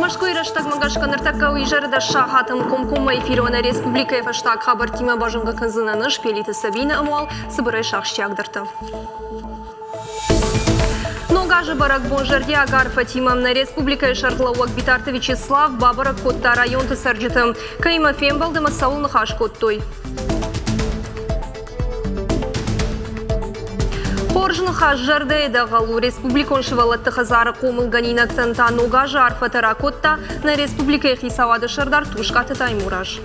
Машкой раштаг магашка нартака уйжарда шахатым комкома эфирона республика эфаштаг хабар тима бажынга кынзынаныш пелиты Сабина амуал сыбырай шахщагдырты. Ногажы барак бонжарди агар Фатимам на республика Шарглауак Битарты Вячеслав Бабарак Котта районты сарджитым. Кайма фембалды масаул нахаш коттой. Хоржны хажжарды эдагалу республикон шывалатты хазары комылганинактан та ногажы арфатара котта на республика Хисавады шардар тушкаты таймураж.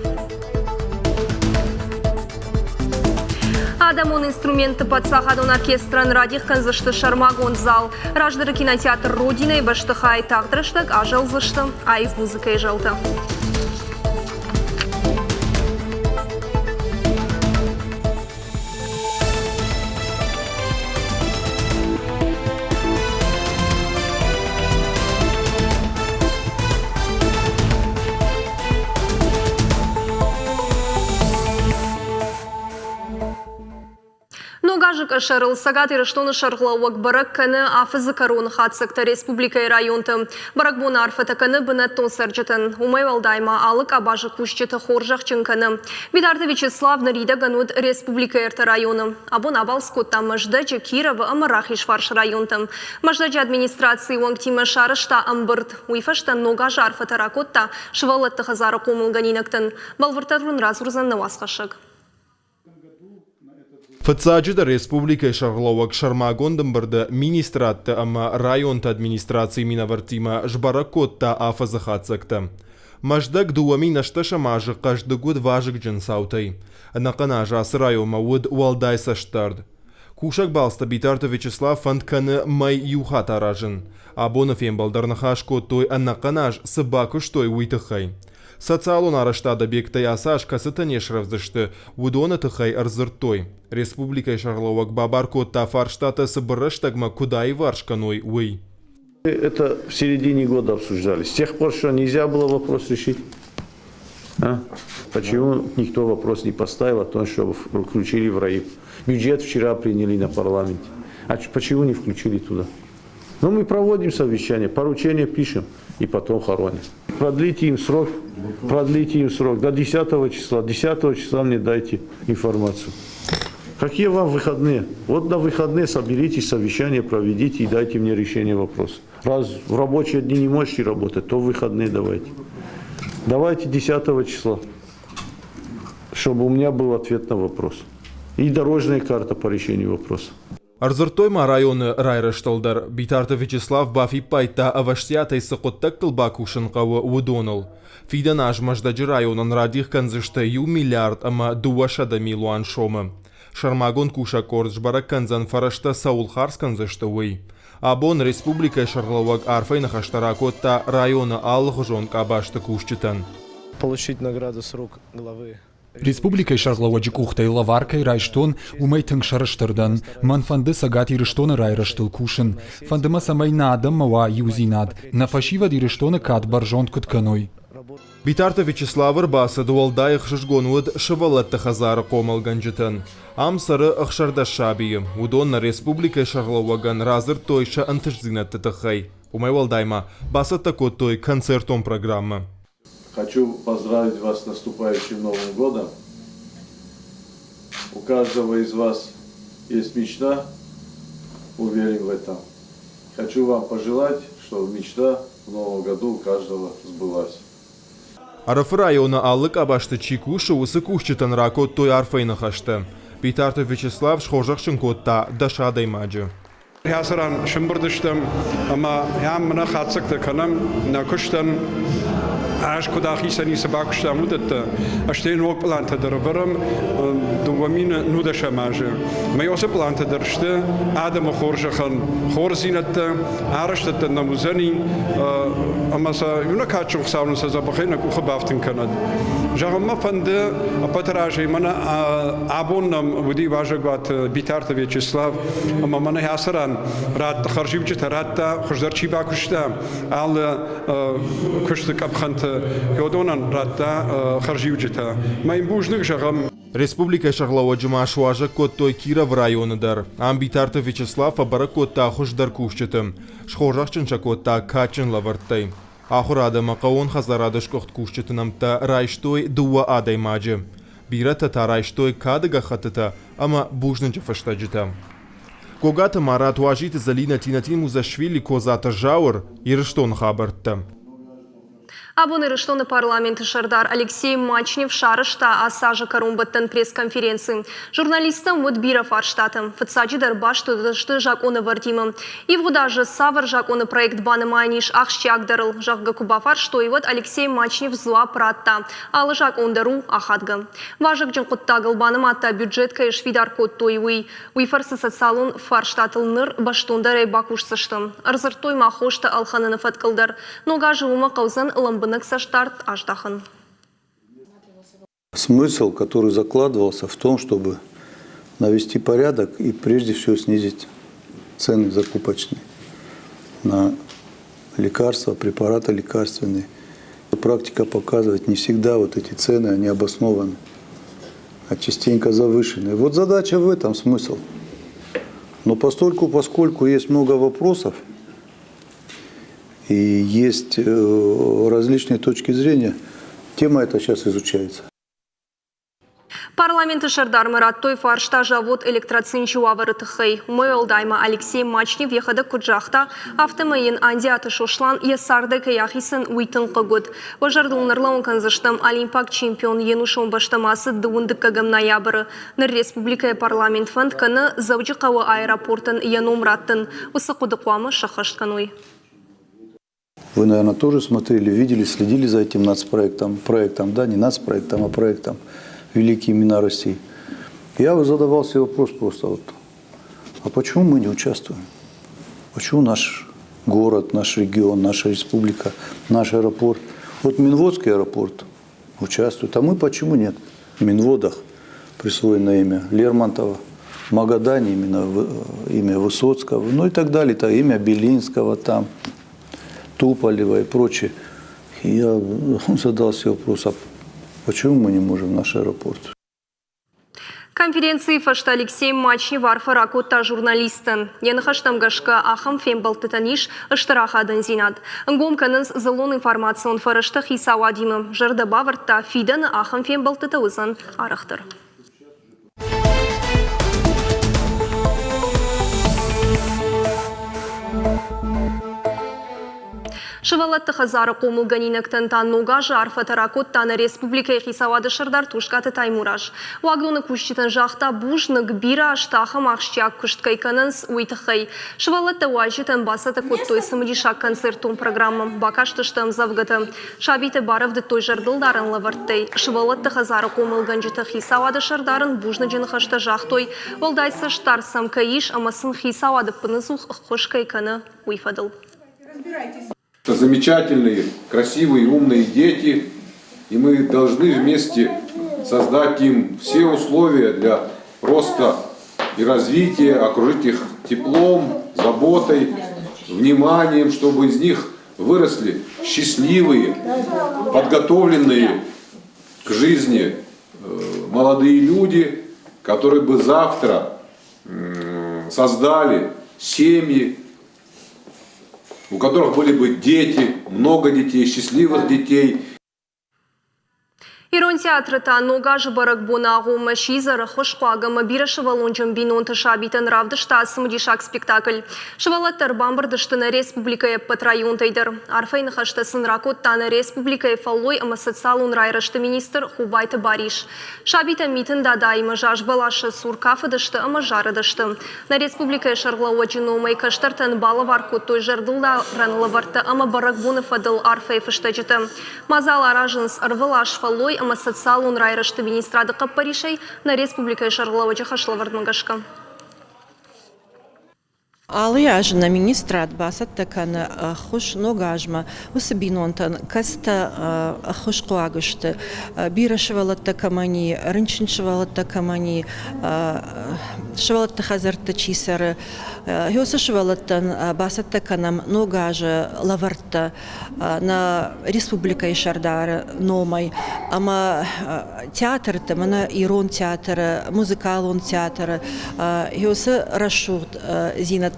Адамон инструменты под сахадон оркестран радих канзышты шармагон зал. Раждыры кинотеатр Родина и баштыхай тағдырыштық ажал зышты, айф музыкай жалты. Ногажык шарыл сагат ирыштоны шарглауак барак каны афызы корона хатсыкта республика и районты. Барак буна арфата каны бынаттон сарджытын. Умай валдайма алык абажы кушчыты хоржақ чынканы. Бидарты Вячеслав нарида ганут республика эрта районы. Абон абал скотта маждачы Кирова амарахиш фарш районтым. Маждачы администрации уангтима шарышта амбырт. Уйфашта ногажы арфата ракотта шывалатты хазары комылганинактын. Балвыртарун разурзан навасқашык. Фацаджида республика Шарлауак Шармагондым барды министратты ама районта администрации минавартима жбаракотта афазахатсакта. Маждак дуами нашташа мажы каждый год важык джинсаутай. Нақана жасы райома уд уалдай саштард. Кушак балста Битарты Вячеслав фантканы май юхат аражын. Абонов ембалдарнахаш коттой аннақанаж сыбакуш той уйтыхай. Социалон араштада бектай асаш касытанеш равзышты, удона тыхай арзыртой. Республика Шарлауак Бабар Котта фарштата сыбырыштагма куда и варшканой уй. Это в середине года обсуждали. С тех пор, что нельзя было вопрос решить. Почему никто вопрос не поставил о том, чтобы включили в РАИП? Бюджет вчера приняли на парламенте. А почему не включили туда? Ну, мы проводим совещание, поручения пишем и потом хороним. Продлите им срок до 10 числа. 10 числа мне дайте информацию. Какие вам выходные? Вот на выходные соберитесь, совещание проведите и дайте мне решение вопроса. Раз в рабочие дни не можете работать, то в выходные давайте. Давайте 10 числа, чтобы у меня был ответ на вопрос. И дорожная карта по решению вопроса. Арзыртойма районы райрашталдар. Битарты Вячеслав бафи пайта аваштиятай сықоттак тылбакушын қауы удоныл. Фиданаж маждаджы районын радих канзышты ю миллиард ама дуашада милуан шомы. Шармагон куша кордж барак канзан фарашта Саул Харс канзышты уй. Абон республика Шарлауак арфайна хаштаракотта района аллыхжон кабашты кушчытан. Получить награду с рук главы. Республика Шарлауаджи кухтай лаваркай райштон умейтынг шарыштырдан. Манфанды сагат ирыштоны райраштыл кушын. Фандыма самай надам мава юзинад. На фашива дирыштоны кат баржон кытканой. Битарты Вячеславыр басы дуалдайық жышгонуыд шывалатты хазары комалганжытын. Ам сары ықшарда шабиы. Удонна республика Шарлауаган разыр тойша антышзинатты тыхай. Умай валдайма басатта коттой концертом программы. Хочу поздравить вас с наступающим Новым годом. У каждого из вас есть мечта, уверен в этом. Хочу вам пожелать, чтобы мечта в Новом году у каждого сбылась. Арфы района аллык абашты чикушы усы кушчытан ракот той арфайны хашты. Битарты Вячеслав шхожақшын котта дашадай маджы. Ясаран шымбырдыштым, ама ям мына қатсықты каным, на күштім, аш кудахи сани собакушта мудетта, аштейн ок планта дырбырым, дугамин нудаша мажы. Майосы планта дыршты, адамы хоржахан хорзинатта, арыштатта намузани, амаса юнакачын қсауныса забахайна куха бафтын канад. Жағымма фанды апатаражы мана абоннам уди важагват Битарты Вячеслав, ама мана ясаран рад харживчита радта хождарчи бакушта, ал куштык абханты Йодонан радта харживчита. Майм бужных жағым. Республика Шарлауаджи машуажа коттой Киров районыдар. Ам Битарты Вячеслав абара котта хождар кушчытым. Шхожақчын шакотта качын лаварттай. آخر آدم قوون خزارادش کخت کوشتنم تا رایشتوی دو آدای ماجه بیرت تا رایشتوی کادگا خطتا اما بوجنج فشتاجتا گوگات مارات واجیت زلینة تینتین مزشویلی کوزات جاور یرشتون خابرتا Абуны Рыштоны парламенты Шардар Алексей Мачнев Шарышта Асажа Карумбаттан пресс-конференции. Журналистам Мудбира Фарштатом. Фацаджи Дарбаш Тудашты Жаконы Вартима. И в даже Савар Жаконы проект Баны Майниш Ахщак Дарл Жакга Кубафар, что и вот Алексей Мачнев зла пратта. Алы Жакон Дару Ахадга. Важак Джанкуттагал Баны Матта бюджетка и Швидар Кот Тойвы. Уйфарсы социалун Фарштатл Ныр Баштундар Бакуш Саштам. Арзартой Махошта Алханына Фаткалдар. Нога Жума Каузан Ламбы Смысл, который закладывался в том, чтобы навести порядок и прежде всего снизить цены закупочные на лекарства, препараты лекарственные. Практика показывает, не всегда вот эти цены, они обоснованы, а частенько завышены. Вот задача в этом, смысл. Но поскольку есть много вопросов, и есть различные точки зрения, тема эта сейчас изучается. Парламенты Шардар Мараттой Фаршта Жавод электроцинчу аварытыхэй. Мойолдайма Алексей Мачнев ехада куджахта автомайын андиаты шошлан есарды каяхисын уйтын қыгуд. Важардылнарлауын канзыштым олимпак чемпион енушон баштамасы дуындыккагам ноябры. Ныр республикая парламент фонд каны Завджикавы аэропортын енумраттын. Усы кудыквамы шахаштканой. Вы, наверное, тоже смотрели, видели, следили за этим нацпроектом. Проектом, да, не нацпроектом, а проектом «Великие имена России». Я задавал себе вопрос просто вот, а почему мы не участвуем? Почему наш город, наш регион, наша республика, наш аэропорт? Вот Минводский аэропорт участвует, а мы почему нет? В Минводах присвоено имя Лермонтова, в Магадане имя Высоцкого, ну и так далее, это имя Белинского там. Туполева и прочее. И я задал себе вопрос, а почему мы не можем в наш аэропорт? Конференции фашта Алексей Мачнев Арфаракотта журналистын. Янахаштам гашка ахам фембалтытаниш ыштырахадын зинад. Нгомканыз залон информацион фарышты хисавадимы. Жырда бавыртта фиданы ахам фембалтыты узын арахтыр. Шывалатты хазары қомылганиніктін таннуға жарфа таракот таны республика хисавады шырдар тушкаты таймураж. Уагдуны күштетін жақта бұжнық бира аштақы мақшчак күшткайканынс уйтықай. Шывалатты уажетін басаты коттой сымыдишак концертун программы бакаштыштым завгаты. Шабиты барывды той жардылдарын лаварттай. Шывалатты хазары қомылганжеті хисавады шырдарын бұжны жынықашты жақтой. Олдайсы штарсам каиш амасын хисавады пынызух қошкайканы уйфадыл. Это замечательные, красивые, умные дети, и мы должны вместе создать им все условия для роста и развития, окружить их теплом, заботой, вниманием, чтобы из них выросли счастливые, подготовленные к жизни молодые люди, которые бы завтра создали семьи, у которых были бы дети, много детей, счастливых детей. Ирон театры та нога жыбарак бонагу машизара хошқуагама бира шывалонжым бинонты шабитын равдышта сымдишак спектакль. Шывалаттар бамбырдыштыны республикая патрайон тайдыр. Арфайны хаштасын ракот таны республикая фаллой ама социалун райрышты министр Хубайты Бариш. Шабита митын дадайма жаш балашы суркафыдышты ама жарыдышты. На республикая шарлауа джиномай каштартан балаварку той жардылда ранлаварты ама барак боны фадыл арфай фыштачыты. Мазал аражынс арвалаш фаллой ама социалун райрышты министрады қаппаришай на республика шарлауачы хашлавардмагашка. Алыяжна министрат басат такан хуш ногажма усабинонтан каста хуш куагышты бира швалатта камани рынчин швалатта камани швалатта хазарта чисары Хёса швалаттан басат таканам ногажа лаварта на республика Шардар номай ама театр тамана ирон театр музыкалон театр Хёса рашут зинат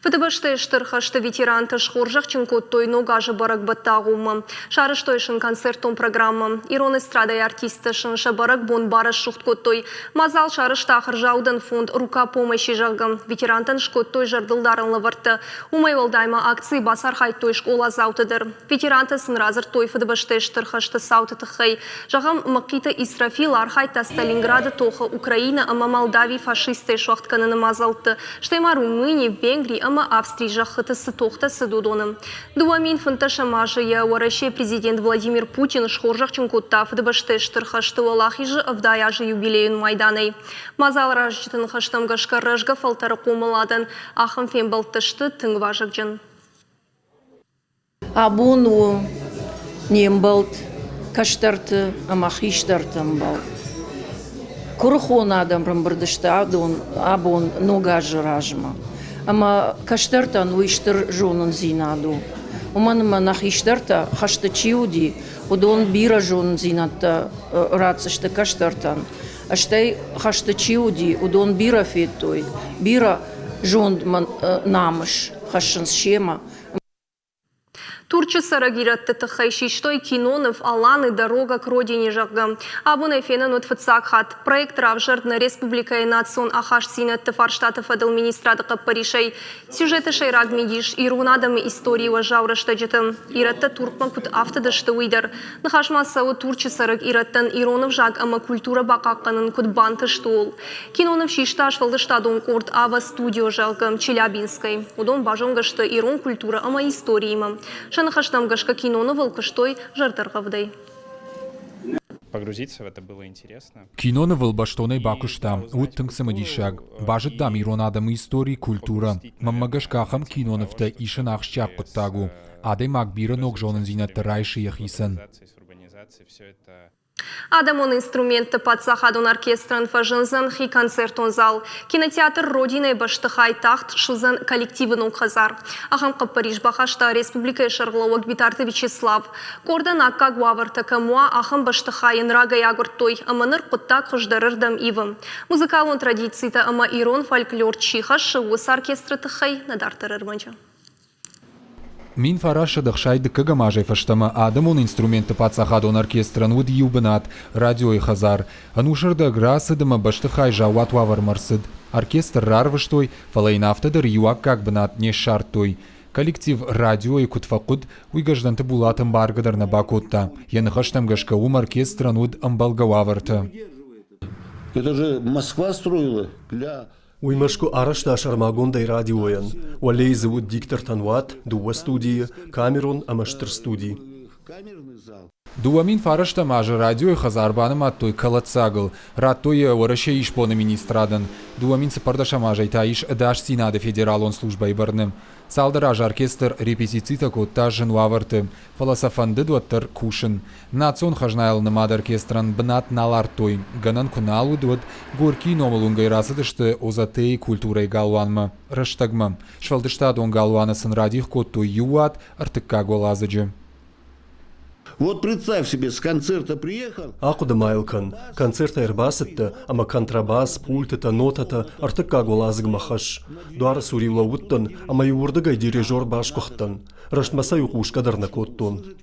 ФТБште штырхашты ветеранты шхоржах чинкоттой ногажы барак баттагумы. Шарыштойшын концертон программа. Ирон эстрада и артисты шынша барак бон барыш шухткоттой. Мазал шарышта хыржаудын фонд рука помощи жагым. Ветерантын шкоттой жардылдарын лавырты. Умай валдайма акции басар хайтой школа заутыдыр. Ветеранты сынразыр той ФТБште штырхашты саутыты хай. Жагам мақита Исрафил архайта Сталинграда тоха Украина ама Молдавии фашисты шухтканы мазалты. Штема Румынии, Венгрии ама Австрии жахытысы тоқтасы додоным. Дуамин фынташа мажыя уаращей президент Владимир Путин шхоржах чынкотта ФТБште штырхашты валахижы авдаяжы юбилейн майданай. Мазал ражжытын хаштам гашка рыжга фалтары комыладын ахым фембалтышты тыңважық жын. Абуну нембалт каштарты амахиштартым бал. Курхон адам рамбардышты абун ногажы ражма. Ама каштартан уиштыр жонын зинаду. Уманыма нахиштарта хашты чиуди, удон бира жонын зинатта рацышты каштартан. Аштай хашты чиуди, удон бира феттой, бира жон намыш, хашын схема. Турчы сарагиратты тахайшиштой Кинонов Аланы дорога к родине жагы. Абунай фенен утфыцак хат. Проект равжардна республика и национ ахаш синетты фарштатов адыл министрадыка паришей. Сюжеты шайраг медиш и рунадамы истории важавры штаджетым. Иратта туркма кут автодашты уйдар. Нахашмасау турчы сараг ираттан иронов жаг ама культура бакакканын кут банты штул. Кинонов шишташ валдыштадон корт ава студио жагы Челябинской. Удон бажонгашты ирон культура ама историима. Шанахаштам гашка киноны волкыштой жартаргавдай. Погрузиться в это было интересно. Киноны волбаштоной бакуштам, уттынг самодишаг. Бажет дам ирон адамы истории культура. Маммагашкахам киноновта ишен ахщак коттагу. Адай макбира ног жонын зинатты райши яхисан. Адамон инструменты подсахадон оркестран фажынзан хи концертон зал. Кинотеатр Родиной баштыхай тахт шылзан коллективын оқазар. Ахам Париж бахашта республика шарглауак битарты Вячеслав. Кордан акка гуаварта камуа ахам баштыхайын рага ягуртой. Аманыр құттак хыждарырдам ивым. Музыкалон традицийта ама ирон фольклор чихаш шывыс оркестры тыхай надартырыр мынча. Мин фараша дахшайды кагамажай фаштама адамон инструменты пацахадон оркестран уд юбанат, радио и хазар. Анушарда грасыдама баштыхай жауат вавар марсыд. Оркестр рарвыштой, фалайнафтадар юак как банат не шартой. Коллектив радио и кутфакуд уйгажданты булатым баргадар на бакутта. Яныхаштам гашкаум оркестран уд амбалгававарта. Это же Москва строила для... Уймашку арашта шармагондай радиоян. Уалей зовут диктор танват, дуа студии, камерон амаштыр студии. Дуамин фарашта мажа радио и хазарбаным аттой калацагл. Раттой уараше ишпона министрадан. Дуамин сапардаша мажа таиш даш синада федералон служба ибарным. Салдараж оркестр репетицита котта женуаварты. Фаласафанды дуаттар кушин. Национ хажнайл намад оркестран бнат налартой. Ганан куналу дуат горки номалунгай расыдышты озатей культурой галванма. Раштагма. Швалдыштадон галванасын радих котту юат артыкка голазаджи. Вот представь себе, с концерта приехал. Акуда майлкан. Концерта эрбасытты, ама контрабас, пультыта, нотата, артыкка голазык махаш. Дуара сурила уттан, ама юурдыгай дирижер башкухтан. Раштмаса юкушкадарна коттон.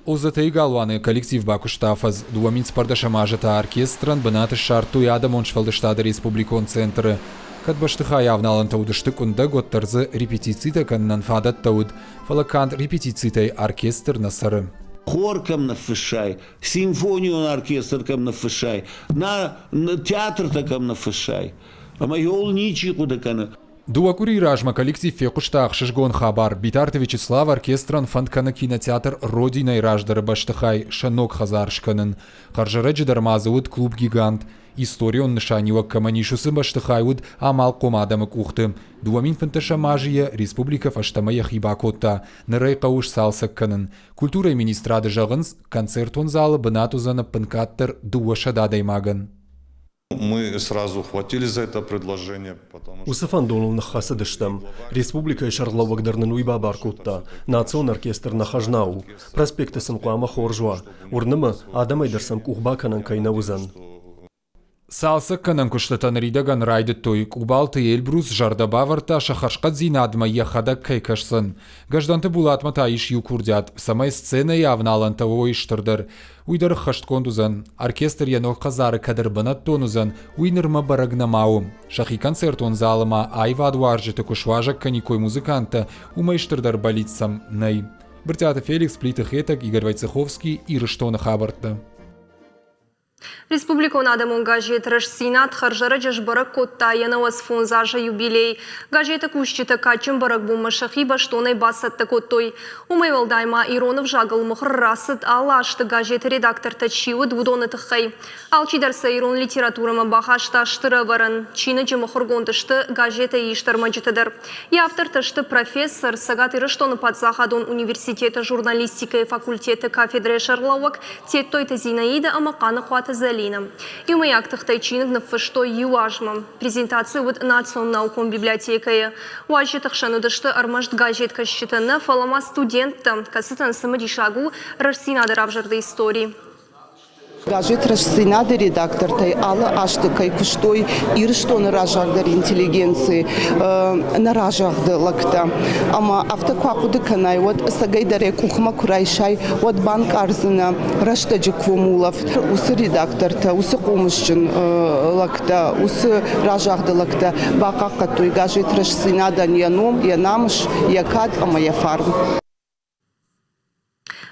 Озатей галваны коллектив бакуштафаз. Дуамин спардашамажата оркестран бната шарту и адамон швалдыштада республикон центры. Кад баштыха явналан таудышты кунда готтарзы репетицита каннан фадат тауд. Фалакант репетицитай оркестр насары. Хор кам нафышай, симфонию на оркестр кам нафышай, на театр кам нафышай. А майол ничего такана. Дуакури ражма коллектив фекуштах шишгон хабар. Битарты Вячеслав оркестран фанткана кинотеатр Родиной раждары баштыхай шанок хазаршканын. Харжараджи дармазыуд клуб гигант. Историон нышаниуак каманишусы баштыхайуд амал комадамы кухты. Дуамин фанташа мажия республика фаштамая хибакотта. Нырай кауш салсакканын. Культура министрады жағынс концертон залы бынатузаны пынкаттыр дуаша дадаймаган. Мы сразу хватились за это предложение, потому что... Усафан Доновна хасадыштам. Республика Шарловагдарнын уйба баркутта. Национ оркестр нахажнау. Проспекты сынкуама хоржуа. Урнымы адамайдарсам кухбаканан кайнаузан. Салса кынан куштатан ридаган райды той кубалты Эльбрус жарда баварта шахашкат зинадма ехада кайкашсын. Гажданты булатма таиш юкурдят, самай сцена явналанта ойштырдыр. Уйдар хашткондузан, оркестр янок казары кадыр банат тонузан, уйнырма барагнамауым. Шахи концертон залыма айва адваржыты кушважак каникой музыканта, умайштырдар болицам най. Бертята Феликс, Плита Хетак, Игорь Войцеховский и Рыштона Хабарта. Республиконада мон газет Рашсинат харжара жашбарак котта яна васфонзажа юбилей. Газета кущита качым барак бумашахи баштонай басатта коттой. Умай валдайма Иронов жагал мухр расыт алашты газет редактор тачивы двудоны тахай. Алчидарса Ирон литературама бахашта штыра варан. Чина жымухр гондышты газета иштармаджитадар. И автор ташты профессор Сагат Ирыштоны Падзахадон университета журналистика и факультета кафедры шарлауак теттойта Зинаида Амакана Хвата Залина. И мы актах тайчинг на фашто юажма. Презентация вот националком библиотекая. Важитах шанудашты армашт газет кащитана фалама студента, касытан самодишагу Рашсинада равжарда истории. Газет Рашсинада редактортай алы аштыкай куштой ирштоны ражардар интеллигенции наражарды лакта. Ама автоквакуды канай вот сагайдаре кухма курайшай вот банк арзына раштаджи квумулов. Усы редакторта, усы комышчын лакта, усы ражарды лакта. Бакакка той газет Рашсинада яном, янамыш, якад, ама яфарм.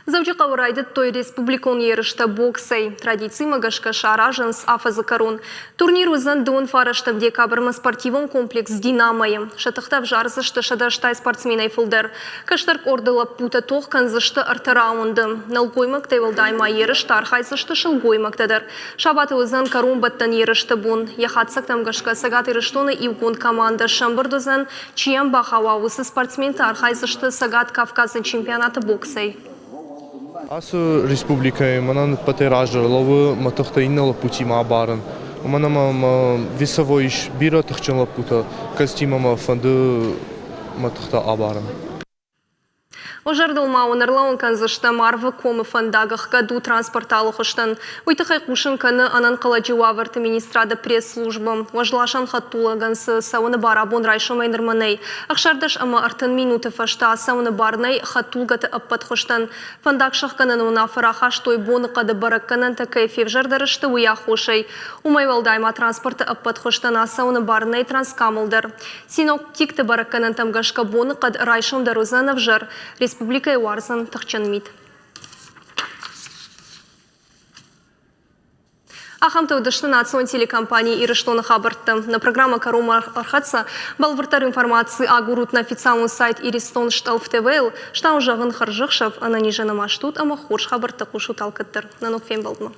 Завжди каврайды той республикон ерышта боксай. Традиции магашка шаражанс афазакарон. Турнир узан дон фараштав декабрма спортивон комплекс «Динамоем». Шатахтав жарзышты шадаштай спортсменай фылдер. Каштарк ордыла пута тохкан зышты арта-раунды. Налгоймак тайвалдайма ерышта архайзышты шылгоймактадыр. Шабаты узан карумбаттан ерышты бун. Яхатсак тамгашка сагат ерыштоны ивгон команда шамбырдузан, чиям бахаваусы спортсменты архайзышты сагат Кавказын чемпионаты боксай. Асу республикой манан патеражар ловы матахтаинала пути мабаран. Манам весовойш бира тахчанла пута костюмама фанды матахта абаран. Ожардылма онарлауын канзышты марвы комы фандагах году транспорталы хыштын. Уйтықай кушын каны анан каладжуаварты министрада пресс-службы. Ожлашан хаттула гансы сауны бара бон райшымай нырманай. Ақшардыш ама артын минуты фашта сауны барнай хаттулгаты аппат хыштын. Фандагшах канын уна фарахаш той боны қады барак канын такайфев жардарышты уя хошай. Умай валдайма транспорты аппат хыштын сауны барнай транскамылдар. Синоптикті барак канын тамгашка боны қад райшым дарузанов жар. Республика Варзан Тахчанмит. Ахамта удашты национ телекомпании Ирыштоны Хабарты. На программа Карума Архатса балвыртар информации агурут на официальный сайт Иристон Шталф ТВЛ, что уже гын харжықшав, она не жена маштут, ама хорш Хабарта кушу талкаттыр. Нанок фем балдма.